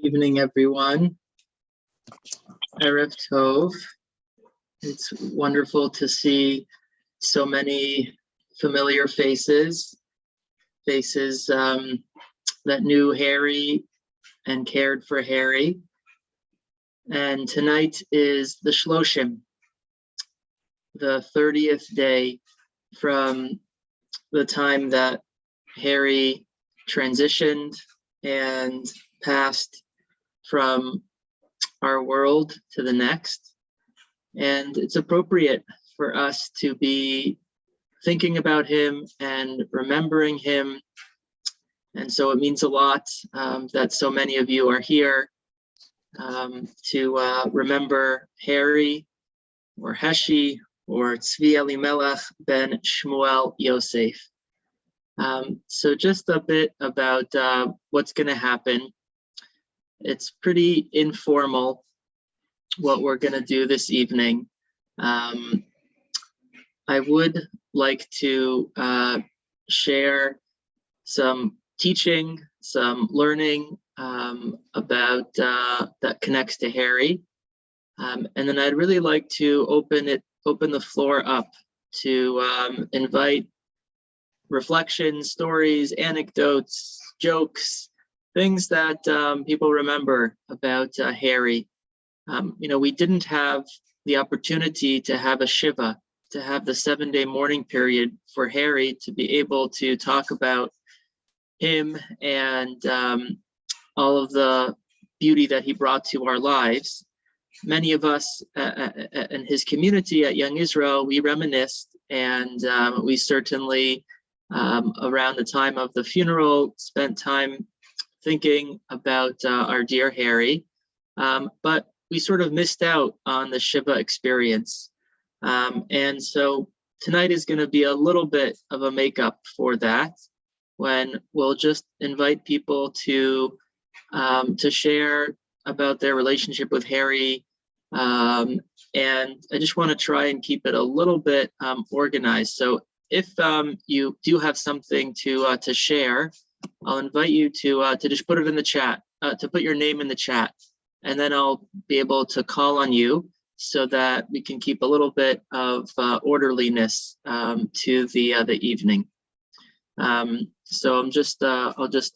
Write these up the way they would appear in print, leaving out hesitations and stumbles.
Evening, everyone. Erev Tov. It's wonderful to see so many familiar faces that knew Harry and cared for Harry. And tonight is the Shloshim, the 30th day from the time that Harry transitioned and passed from our world to the next. And it's appropriate for us to be thinking about him and remembering him. And so it means a lot that so many of you are here to remember Harry or Heshi or Tzvi Elimelech ben Shmuel Yosef. So just a bit about what's going to happen. It's pretty informal what we're going to do this evening. I would like to share some teaching, some learning about that connects to Harry. And then I'd really like to open the floor up to invite reflections, stories, anecdotes, jokes, things that people remember about Harry. We didn't have the opportunity to have a Shiva, to have the 7-day mourning period for Harry to be able to talk about him and all of the beauty that he brought to our lives. Many of us in his community at Young Israel, we reminisced, and we certainly, around the time of the funeral, spent time thinking about our dear Harry, but we sort of missed out on the Shiva experience. And so tonight is going to be a little bit of a makeup for that, when we'll just invite people to share about their relationship with Harry. And I just want to try and keep it a little bit organized. So if you do have something to share, I'll invite you to just put it in the chat, to put your name in the chat, and then I'll be able to call on you so that we can keep a little bit of orderliness to the evening. So I'll just get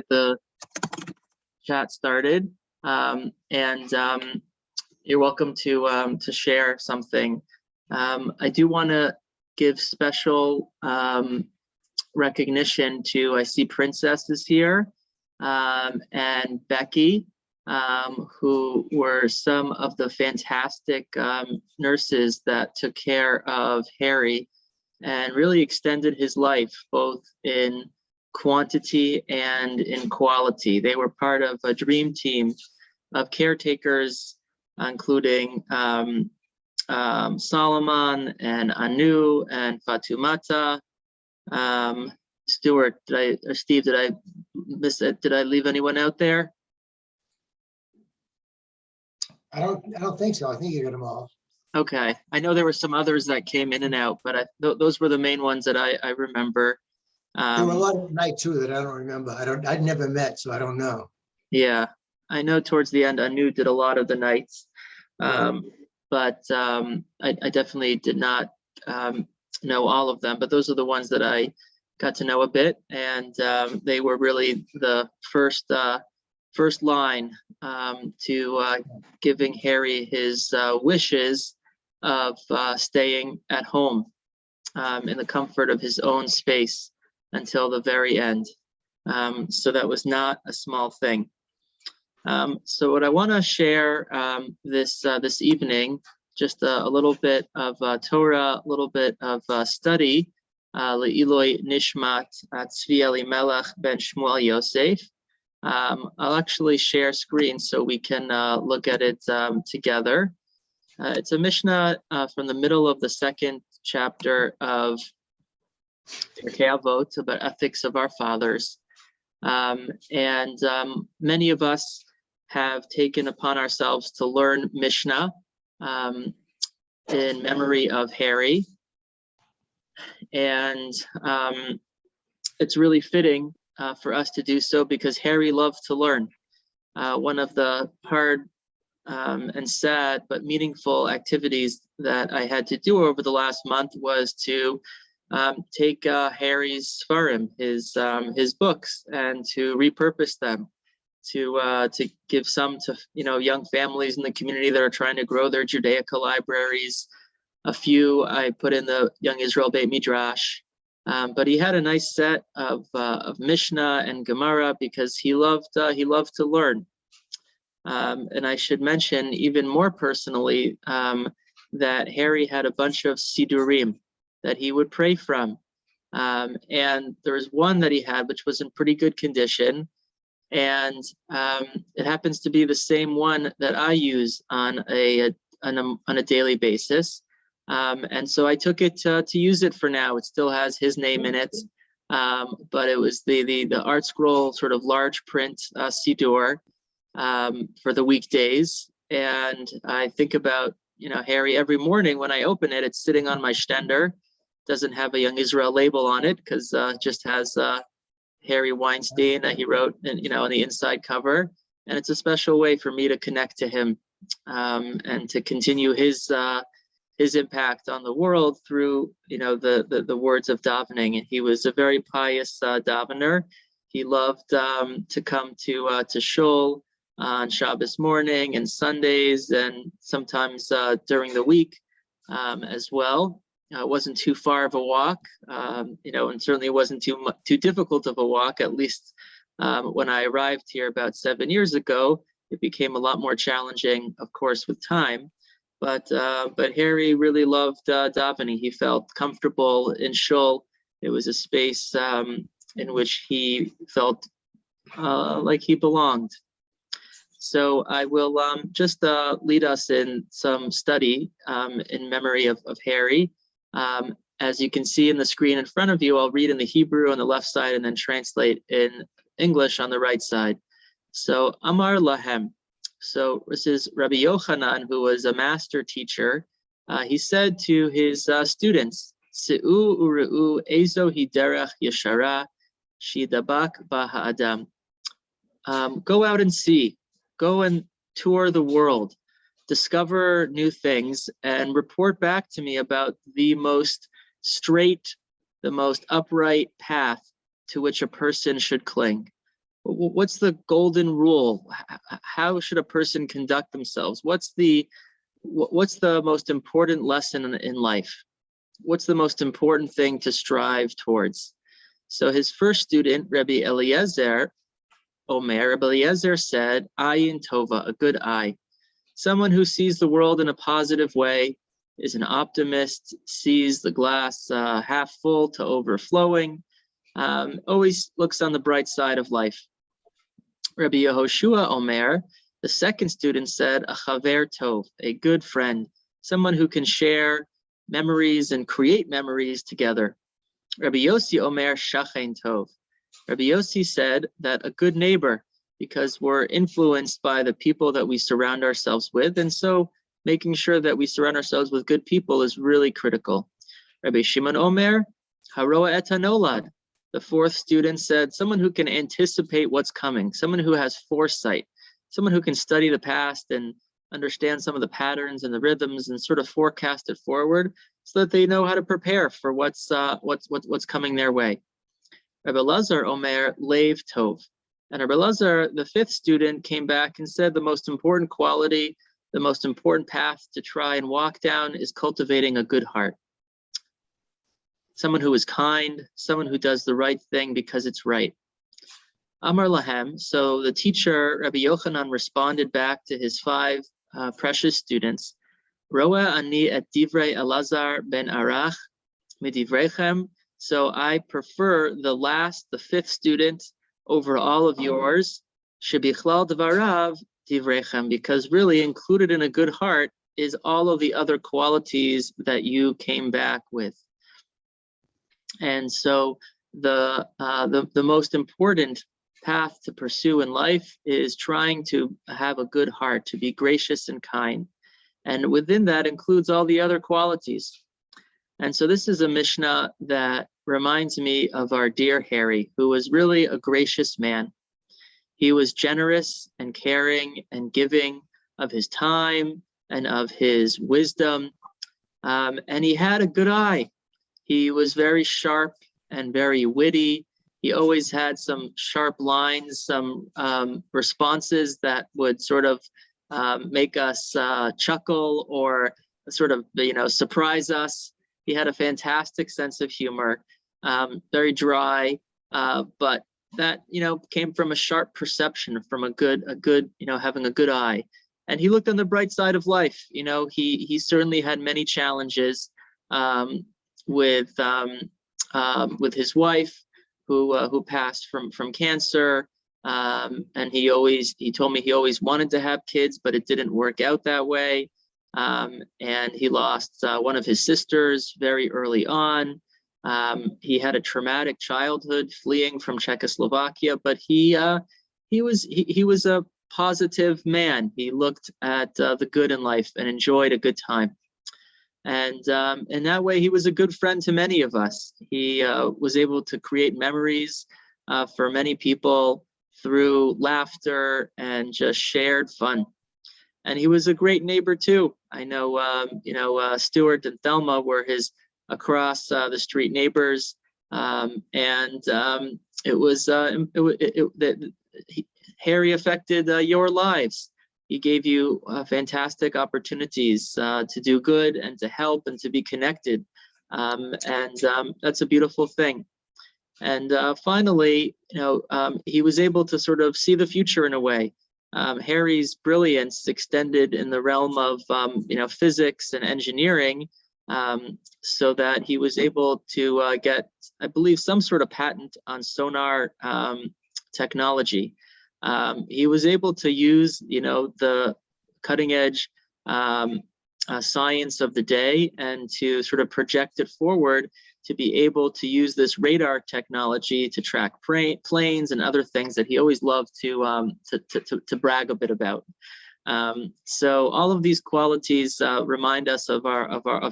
the chat started, and you're welcome to share something. I do want to give special recognition to, I see Princess is here, and Becky, who were some of the fantastic nurses that took care of Harry and really extended his life both in quantity and in quality. They were part of a dream team of caretakers, including Solomon and Anu and Fatumata. Stuart, Steve, did I miss it? Did I leave anyone out there? I don't think so. I think you got them all. Okay, I know there were some others that came in and out, but those were the main ones that I remember. There were a lot at night too that I don't remember. I'd never met, so I don't know. Yeah, I know towards the end Anu did a lot of the nights, but I definitely did not know all of them. But those are the ones that I got to know a bit, and they were really the first line to giving Harry his wishes of staying at home in the comfort of his own space until the very end. So that was not a small thing. So what I want to share this evening, just a little bit of Torah, a little bit of study, Le'iloi Nishmat Tzvi Elimelech ben Shmuel Yosef. I'll actually share screen so we can look at it together. It's a Mishnah from the middle of the second chapter of Pirkei Avot, about ethics of our fathers. And many of us have taken upon ourselves to learn Mishnah in memory of Harry. And it's really fitting for us to do so because Harry loved to learn. One of the hard and sad but meaningful activities that I had to do over the last month was to take Harry's Sfarim, his books, and to repurpose them to give some to young families in the community that are trying to grow their Judaica libraries. A few I put in the Young Israel Beit Midrash, but he had a nice set of Mishnah and Gemara because he loved to learn. And I should mention even more personally that Harry had a bunch of Sidurim that he would pray from. And there was one that he had which was in pretty good condition. And it happens to be the same one that I use on a daily basis. And so I took it to use it for now. It still has his name in it. But it was the Art Scroll sort of large print Siddur for the weekdays. And I think about, Harry every morning when I open it, it's sitting on my stender. Doesn't have a Young Israel label on it because it just has Harry Weinstein that he wrote on the inside cover. And it's a special way for me to connect to him and to continue his impact on the world through the words of davening. And he was a very pious davener. He loved to come to shul on Shabbos morning and Sundays, and sometimes during the week as well. It wasn't too far of a walk, and certainly wasn't too difficult of a walk. At least when I arrived here about 7 years ago, it became a lot more challenging, of course, with time. But Harry really loved davening. He felt comfortable in shul. It was a space in which he felt like he belonged. So I will just lead us in some study in memory of Harry. As you can see in the screen in front of you, I'll read in the Hebrew on the left side and then translate in English on the right side. So Amar Lahem. So this is Rabbi Yochanan, who was a master teacher. He said to his students, Se'u u're'u ezo hiderech yeshara shidabak ba ha'adam. Go out and see. Go and tour the world. Discover new things and report back to me about the most straight, the most upright path to which a person should cling. What's the golden rule? How should a person conduct themselves? What's the most important lesson in life? What's the most important thing to strive towards? So his first student, Rabbi Eliezer Omer, Rabbi Eliezer said, Ayin Tova, a good eye. Someone who sees the world in a positive way, is an optimist, sees the glass half full to overflowing, always looks on the bright side of life. Rabbi Yehoshua Omer, the second student, said, a chaver tov, a good friend, someone who can share memories and create memories together. Rabbi Yossi Omer, shachen tov. Rabbi Yossi said that a good neighbor, because we're influenced by the people that we surround ourselves with, and so making sure that we surround ourselves with good people is really critical. Rabbi Shimon Omer, haroa et hanolad. The fourth student said, someone who can anticipate what's coming, someone who has foresight, someone who can study the past and understand some of the patterns and the rhythms and sort of forecast it forward so that they know how to prepare for what's coming their way. Rabbi Lazar Omer, leiv tov. And Rabbi Lazar, the fifth student, came back and said the most important quality, the most important path to try and walk down is cultivating a good heart. Someone who is kind, someone who does the right thing because it's right. Amar Lahem, so the teacher, Rabbi Yochanan, responded back to his five precious students, Roa ani et divrei Elazar ben Arach midivrechem. So I prefer the fifth student, over all of yours, shebichlal devarav divrechem, because really included in a good heart is all of the other qualities that you came back with. And so the most important path to pursue in life is trying to have a good heart, to be gracious and kind. And within that includes all the other qualities. And so this is a Mishnah that reminds me of our dear Harry, who was really a gracious man. He was generous and caring and giving of his time and of his wisdom. And he had a good eye. He was very sharp and very witty. He always had some sharp lines, some responses that would sort of make us chuckle or sort of, surprise us. He had a fantastic sense of humor, very dry, but that, came from a sharp perception, from a good, having a good eye. And he looked on the bright side of life. He certainly had many challenges with his wife, who passed from cancer. And he told me he always wanted to have kids, but it didn't work out that way. And he lost one of his sisters very early on. He had a traumatic childhood fleeing from Czechoslovakia, but he was a positive man. He looked at the good in life and enjoyed a good time. And in that way, he was a good friend to many of us. He was able to create memories for many people through laughter and just shared fun. And he was a great neighbor too. I know, Stuart and Thelma were his across the street neighbors, Harry affected your lives. He gave you fantastic opportunities to do good and to help and to be connected, and that's a beautiful thing. And finally, he was able to sort of see the future in a way. Harry's brilliance extended in the realm of physics and engineering, so that he was able to get, I believe, some sort of patent on sonar technology. He was able to use, the cutting edge science of the day and to sort of project it forward to be able to use this radar technology to track planes and other things that he always loved to brag a bit about. So all of these qualities remind us of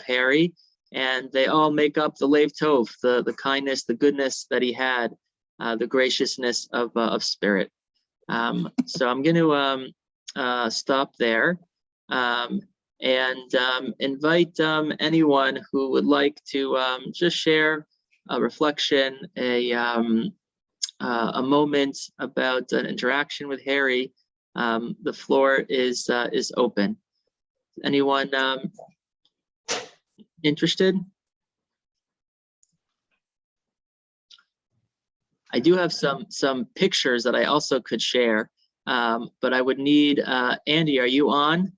Harry, and they all make up the Lev Tov, the kindness, the goodness that he had, the graciousness of spirit. So I'm going to stop there and invite anyone who would like to just share a reflection, a moment about an interaction with Harry. The floor is open. Anyone interested? I do have some pictures that I also could share, but I would need Andy. Are you on?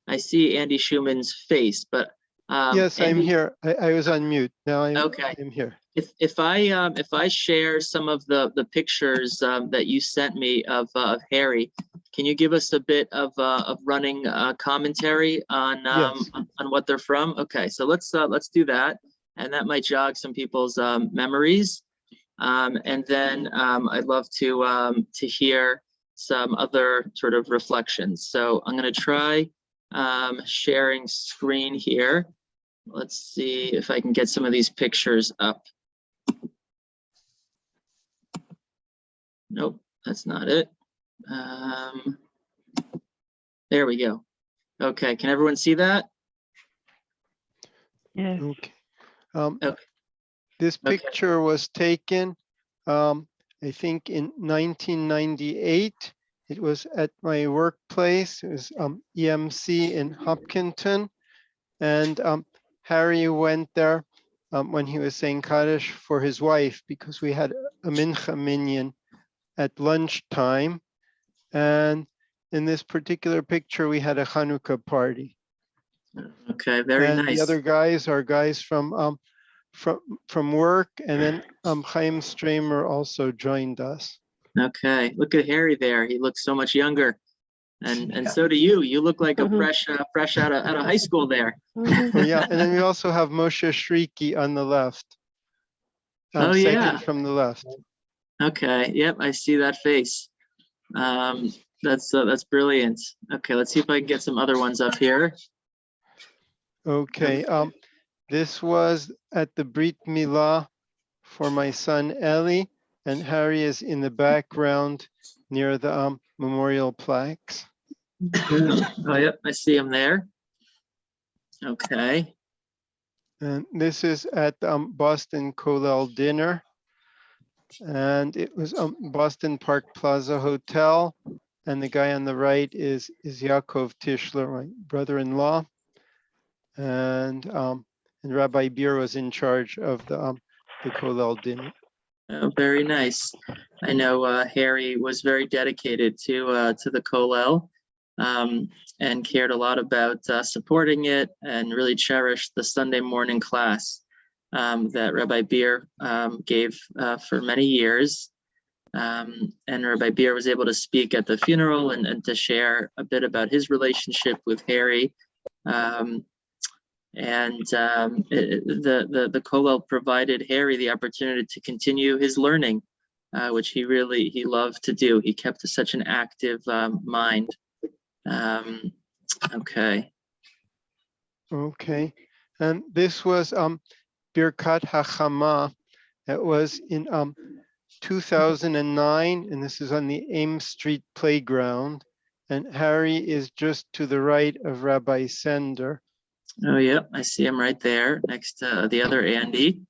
I see Andy Schumann's face, but yes, Andy, I'm here. I was on mute. Now I'm here. If I share some of the pictures that you sent me of Harry, can you give us a bit of running commentary on Yes. on what they're from? Okay, so let's do that, and that might jog some people's memories, and then I'd love to hear some other sort of reflections. So I'm going to try sharing screen here. Let's see if I can get some of these pictures up. Nope, that's not it. There we go. Okay, can everyone see that? Yeah. Okay. Okay. This picture was taken, I think, in 1998. It was at my workplace. It was EMC in Hopkinton, and Harry went there when he was saying Kaddish for his wife, because we had a mincha minyan at lunchtime. And in this particular picture, we had a Hanukkah party. Okay, very nice. The other guys are guys from work, and then Chaim Stramer also joined us. Okay, look at Harry there. He looks so much younger, and Yeah. so do you. You look like a fresh out of high school there. Oh yeah, and then we also have Moshe Shriki on the left. Oh, yeah. Second from the left. Okay, yep, I see that face. That's brilliant. Okay, let's see if I can get some other ones up here. Okay, this was at the Brit Milah for my son Eli, and Harry is in the background near the memorial plaques. Oh, yep, I see him there. Okay. And this is at Boston Kollel dinner. And it was Boston Park Plaza Hotel. And the guy on the right is Yaakov Tischler, my brother-in-law. And Rabbi Beer was in charge of the Kollel dinner. Oh, very nice. I know Harry was very dedicated to the Kollel, and cared a lot about supporting it, and really cherished the Sunday morning class that Rabbi Beer gave for many years. And Rabbi Beer was able to speak at the funeral and to share a bit about his relationship with Harry. The Kollel provided Harry the opportunity to continue his learning, which he loved to do. He kept such an active mind. Okay. Okay, and this was Birkat HaChama. It was in 2009, and this is on the Ames Street playground. And Harry is just to the right of Rabbi Sender. Oh, yep, I see him right there next to the other Andy.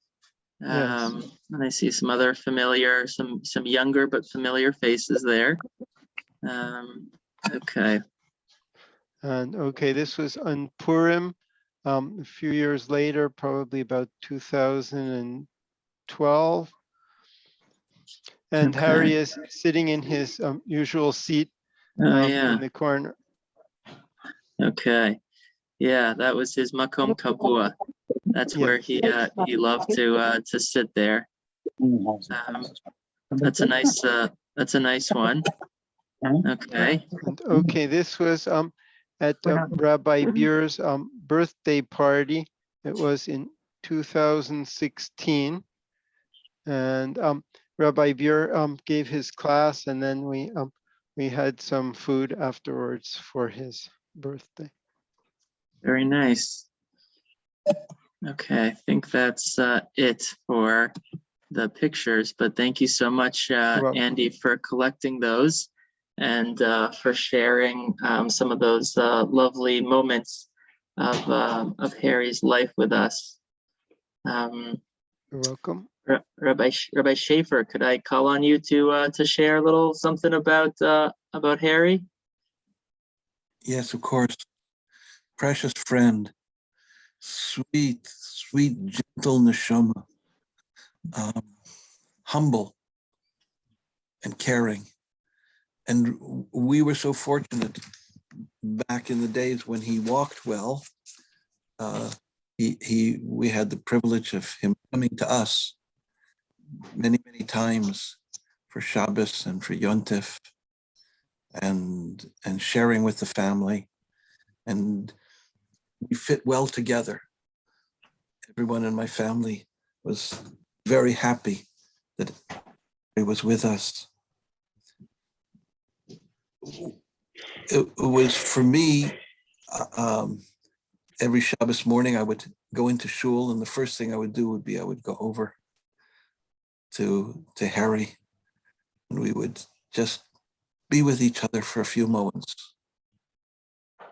Yes. And I see some other familiar, some younger but familiar faces there. Okay. And okay, this was on Purim a few years later, probably about 2012. And Okay. Harry is sitting in his usual seat Oh, yeah. in the corner. Okay. Yeah, that was his makom kavua. That's where he loved to sit there. That's a nice one. Okay. And okay, this was at Rabbi Beer's birthday party. It was in 2016, and Rabbi Beer gave his class, and then we had some food afterwards for his birthday. Very nice. Okay, I think that's it for the pictures, but thank you so much, welcome. Andy, for collecting those and for sharing some of those lovely moments of Harry's life with us. You're welcome. Rabbi Schaefer, could I call on you to share a little something about Harry? Yes, of course. Precious friend, sweet, gentle neshama, humble and caring. And we were so fortunate back in the days when he walked well. We had the privilege of him coming to us many times for Shabbos and for Yontif, and sharing with the family. And we fit well together. Everyone in my family was very happy that he was with us. It was for me, every Shabbos morning I would go into shul, and the first thing I would do would be I would go over to Harry, and we would just be with each other for a few moments.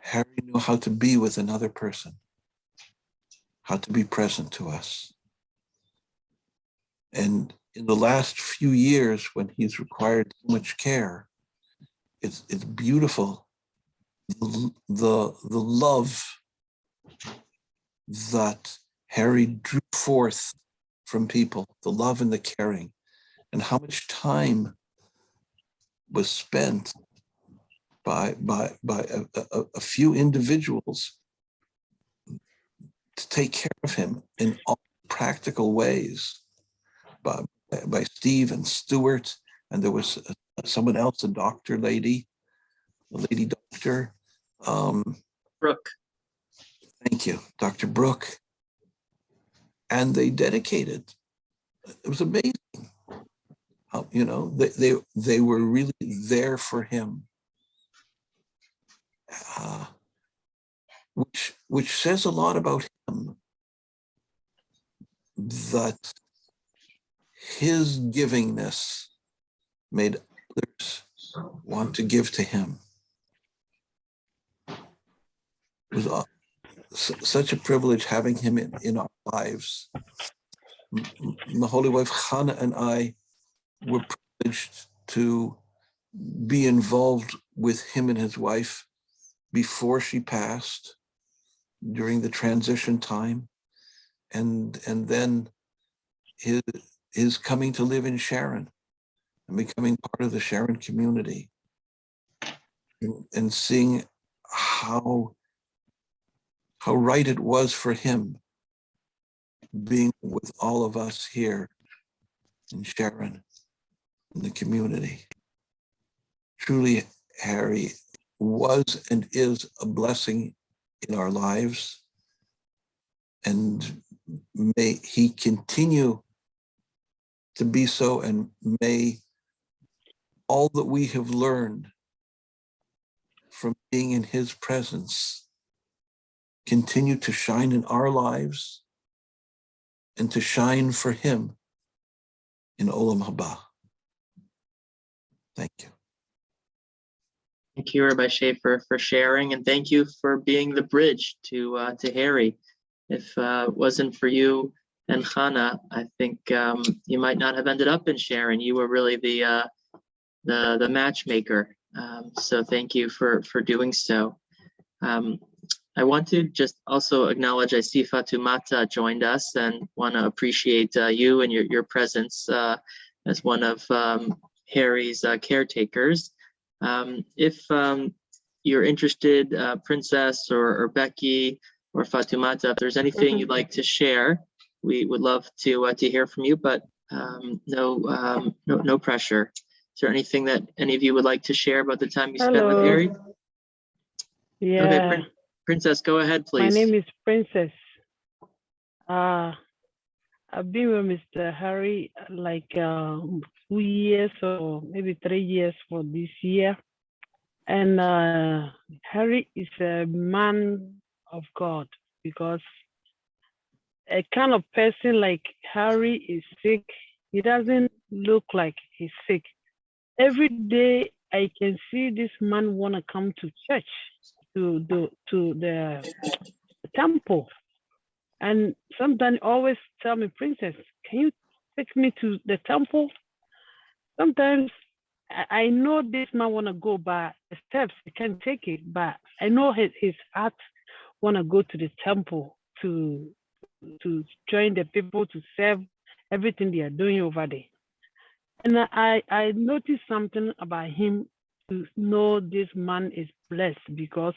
Harry knew how to be with another person, how to be present to us. And in the last few years, when he's required so much care, it's beautiful. The love that Harry drew forth from people, the love and the caring, and how much time was spent by a few individuals to take care of him in all practical ways, by Steve and Stuart, and there was someone else, a doctor lady, a lady doctor. Brooke. Thank you, Dr. Brooke. And they dedicated. It was amazing. They were really there for him, which says a lot about him, that his givingness made others want to give to him. It was such a privilege having him in our lives. My holy wife Hannah and I were privileged to be involved with him and his wife before she passed, during the transition time, and then his coming to live in Sharon and becoming part of the Sharon community, and seeing how right it was for him being with all of us here in Sharon, in the community. Truly, Harry was and is a blessing in our lives, and may he continue to be so, and may all that we have learned from being in his presence continue to shine in our lives and to shine for him in Olam Haba. Thank you. Thank you, Rabbi Schaefer, for sharing, and thank you for being the bridge to Harry. If it wasn't for you and Hannah, I think you might not have ended up in Sharon. You were really the matchmaker. So thank you for doing so. I want to just also acknowledge, I see Fatumata joined us, and want to appreciate you and your presence as one of Harry's caretakers. If you're interested, Princess or Becky or Fatumata, if there's anything you'd like to share, we would love to hear from you, but no pressure. Is there anything that any of you would like to share about the time you spent with Harry? Yeah. Okay, Princess, go ahead, please. My name is Princess. I've been with Mr. Harry like 2 years or maybe 3 years for this year. And Harry is a man of God, because a kind of person like Harry is sick. He doesn't look like he's sick. Every day I can see this man want to come to church, to the temple. And sometimes always tell me, Princess, can you take me to the temple? Sometimes I know this man want to go by the steps, he can't take it, but I know his heart want to go to the temple to join the people, to serve everything they are doing over there. And I noticed something about him to know this man is blessed, because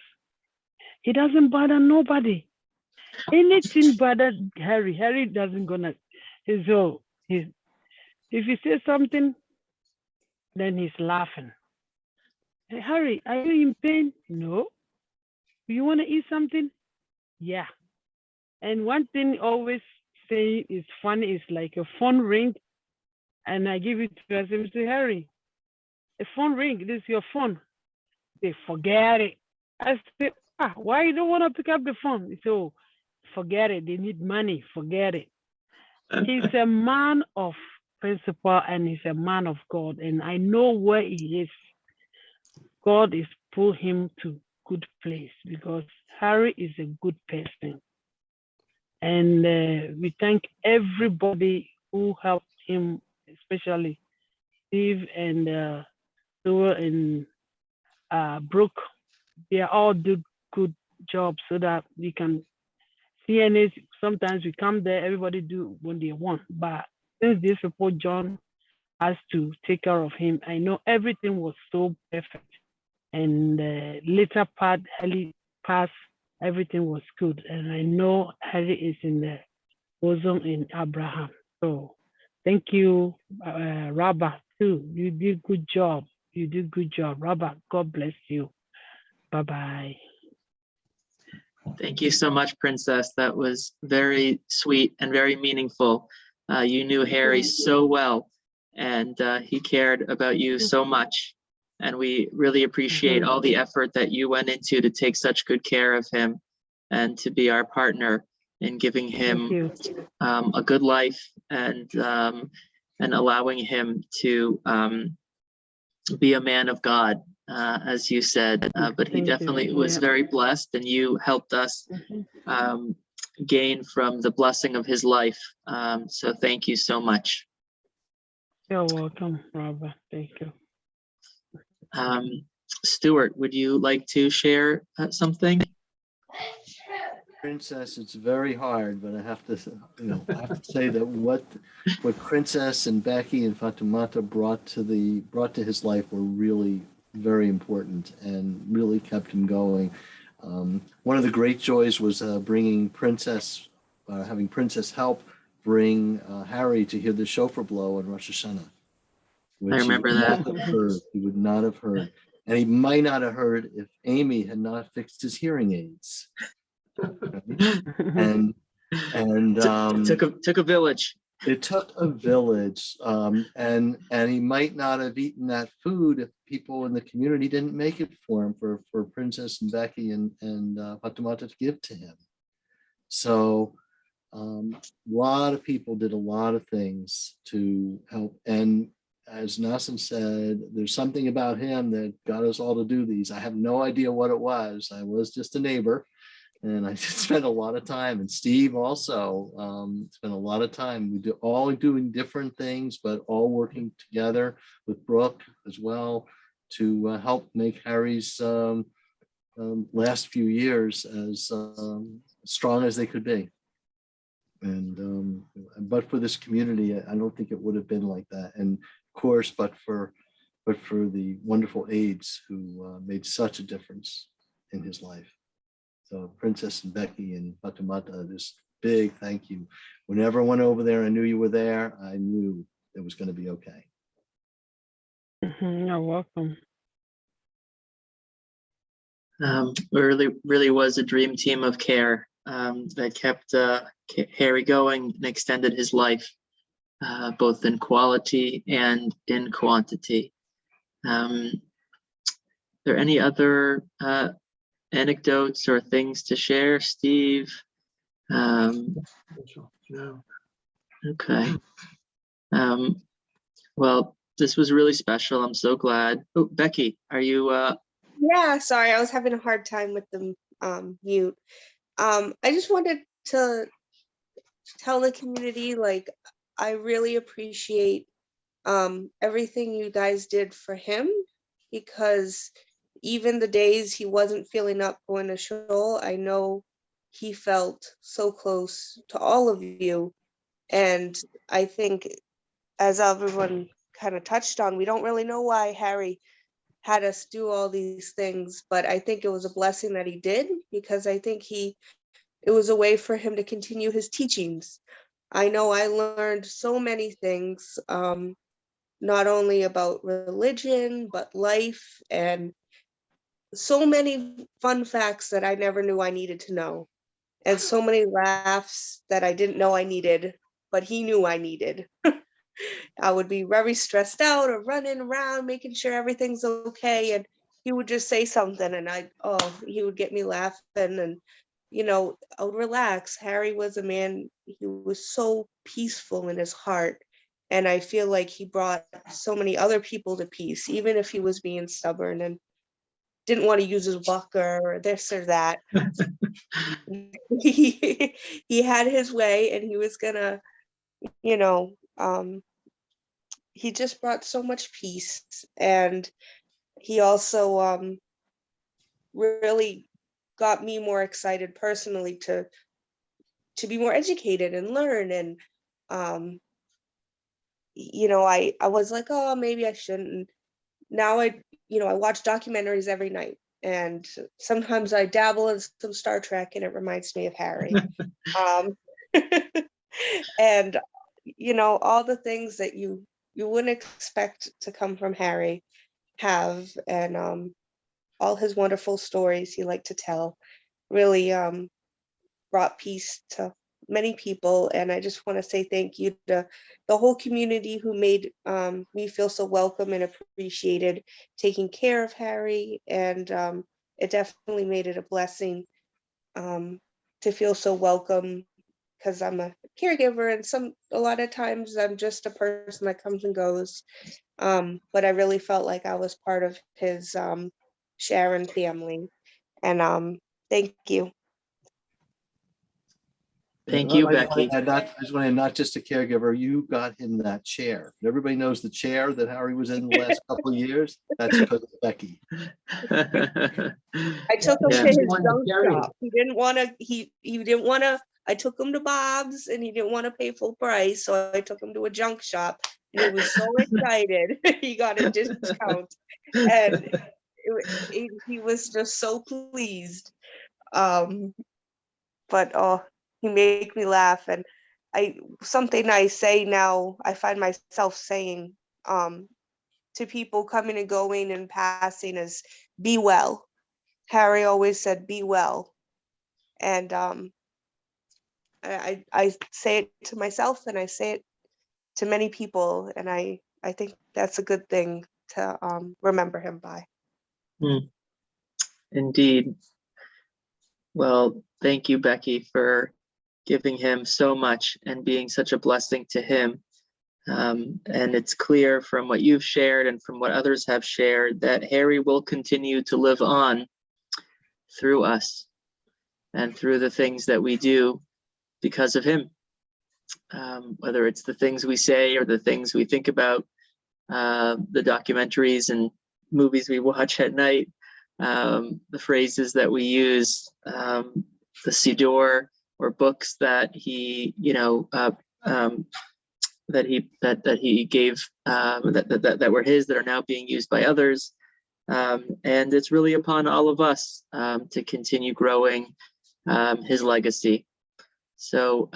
he doesn't bother nobody. Anything bother Harry doesn't gonna. If he says something, then he's laughing. Hey, Harry, are you in pain? No. Do you want to eat something? Yeah. And one thing always say is funny is like a phone ring, and I give it to him. I say, Harry, a phone ring. This is your phone. They forget it. I say, why you don't want to pick up the phone? He said, oh, forget it. They need money. Forget it. He's a man of principle, and he's a man of God. And I know where he is. God is pull him to good place, because Harry is a good person. And we thank everybody who helped him, especially Steve and Stuart and Brooke. They all do good job so that we can see. And sometimes we come there, everybody do what they want. But since this report, John has to take care of him, I know everything was so perfect. And the later part, Harry passed, everything was good. And I know Harry is in the bosom in Abraham. So thank you, Rabbi, too. You did good job. You did good job. Rabbi, God bless you. Bye-bye. Thank you so much, Princess. That was very sweet and very meaningful. You knew Harry so well, and he cared about you so much. And we really appreciate all the effort that you went into to take such good care of him. and to be our partner in giving Thank him you. a good life and allowing him to be a man of God, as you said. But he Thank you. definitely was Yeah. very blessed, and you helped us Mhm. gain from the blessing of his life. So thank you so much. You're welcome, Robert. Thank you. Stuart, would you like to share something? Princess, it's very hard, but I have to, I have to say that what Princess and Becky and Fatumata brought to his life were really very important and really kept him going. One of the great joys was bringing Princess, having Princess help bring Harry to hear the shofar blow on Rosh Hashanah, which remember he would that. not have heard. He would not have heard, and he might not have heard if Amy had not fixed his hearing aids. And Took a village. it took a village, and he might not have eaten that food if people in the community didn't make it for him, for Princess and Becky and Fatumata to give to him. So a lot of people did a lot of things to help. And as Nassim said, there's something about him that got us all to do these. I have no idea what it was. I was just a neighbor. And I spent a lot of time, and Steve also spent a lot of time. We do all doing different things, but all working together with Brooke as well to help make Harry's last few years as strong as they could be. And but for this community, I don't think it would have been like that. And of course, but for the wonderful aides who made such a difference in his life. So Princess and Becky and Fatumata, this big thank you. Whenever I went over there, I knew you were there. I knew it was going to be okay. You're welcome. Really was a dream team of care that kept Harry going and extended his life, both in quality and in quantity. Are there any other anecdotes or things to share, Steve? No. Okay. Well, this was really special. I'm so glad. Oh, Becky, are you? Yeah, sorry, I was having a hard time with the mute. I just wanted to tell the community, like, I really appreciate everything you guys did for him, because even the days he wasn't feeling up going to shul, I know he felt so close to all of you. And I think, as everyone kind of touched on, we don't really know why Harry had us do all these things, but I think it was a blessing that he did, because I think it was a way for him to continue his teachings. I know I learned so many things, not only about religion, but life, and so many fun facts that I never knew I needed to know, and so many laughs that I didn't know I needed, but he knew I needed. I would be very stressed out or running around, making sure everything's okay. And he would just say something and he would get me laughing, and, I would relax. Harry was a man, he was so peaceful in his heart. And I feel like he brought so many other people to peace, even if he was being stubborn and didn't want to use his walker or this or that. he had his way, and he was gonna, he just brought so much peace. And he also really got me more excited personally to be more educated and learn. And I was like, oh, maybe I shouldn't. And now I watch documentaries every night, and sometimes I dabble in some Star Trek, and it reminds me of Harry. And all the things that you wouldn't expect to come from Harry have. And all his wonderful stories he liked to tell really brought peace to many people. And I just want to say thank you to the whole community who made me feel so welcome and appreciated, taking care of Harry. And it definitely made it a blessing to feel so welcome, because I'm a caregiver, and a lot of times I'm just a person that comes and goes. But I really felt like I was part of his Sharon family. And thank you. Thank you, I just wanna Becky. add I just want to, not just a caregiver, you got him that chair. Everybody knows the chair that Harry was in the last couple of years. That's because of Becky. I took him Yeah. to his Wanted to junk carry it. shop. He didn't want to. He didn't want to. I took him to Bob's, and he didn't want to pay full price, so I took him to a junk shop, and he was so excited. He got a discount, and he was just so pleased. But oh, he made me laugh, and something I say now, I find myself saying to people coming and going and passing is, be well. Harry always said, be well. And I say it to myself, and I say it to many people, and I think that's a good thing to remember him by. Indeed. Well, thank you, Becky, for giving him so much and being such a blessing to him. And it's clear from what you've shared and from what others have shared that Harry will continue to live on through us and through the things that we do because of him. Whether it's the things we say or the things we think about, the documentaries and movies we watch at night, the phrases that we use, the Siddur or books that he, that he gave, that were his, that are now being used by others. And it's really upon all of us to continue growing his legacy. So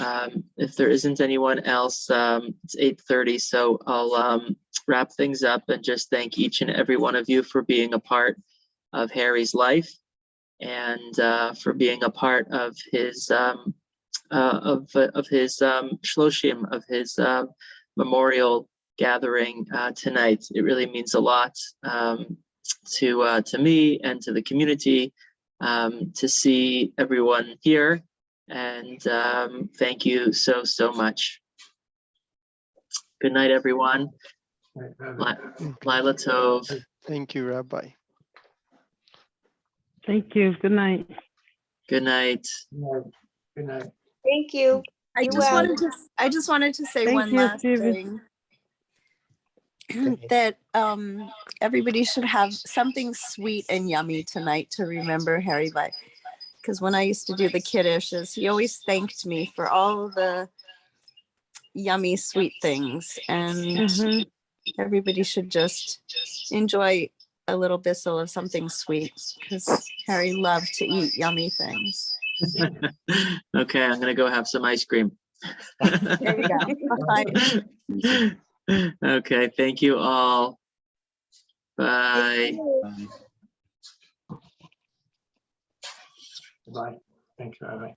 if there isn't anyone else, it's 8:30, so I'll wrap things up and just thank each and every one of you for being a part of Harry's life and for being a part of his shloshim, of his memorial gathering tonight. It really means a lot to me and to the community to see everyone here. And thank you so much. Good night, everyone. Lila Tov. Thank you, Rabbi. Thank you. Good night. Good night. Good night. Thank you. I Be just well. wanted to say Thank one you, last Stephen. thing. That everybody should have something sweet and yummy tonight to remember Harry by. Because when I used to do the kiddishes, he always thanked me for all the yummy sweet things, and everybody should just enjoy a little bissel of something sweet, because Harry loved to eat yummy things. Okay, I'm gonna go have some ice cream. There you go. Bye. Okay, thank you all. Bye. Thank you. Bye. Thanks, Rabbi.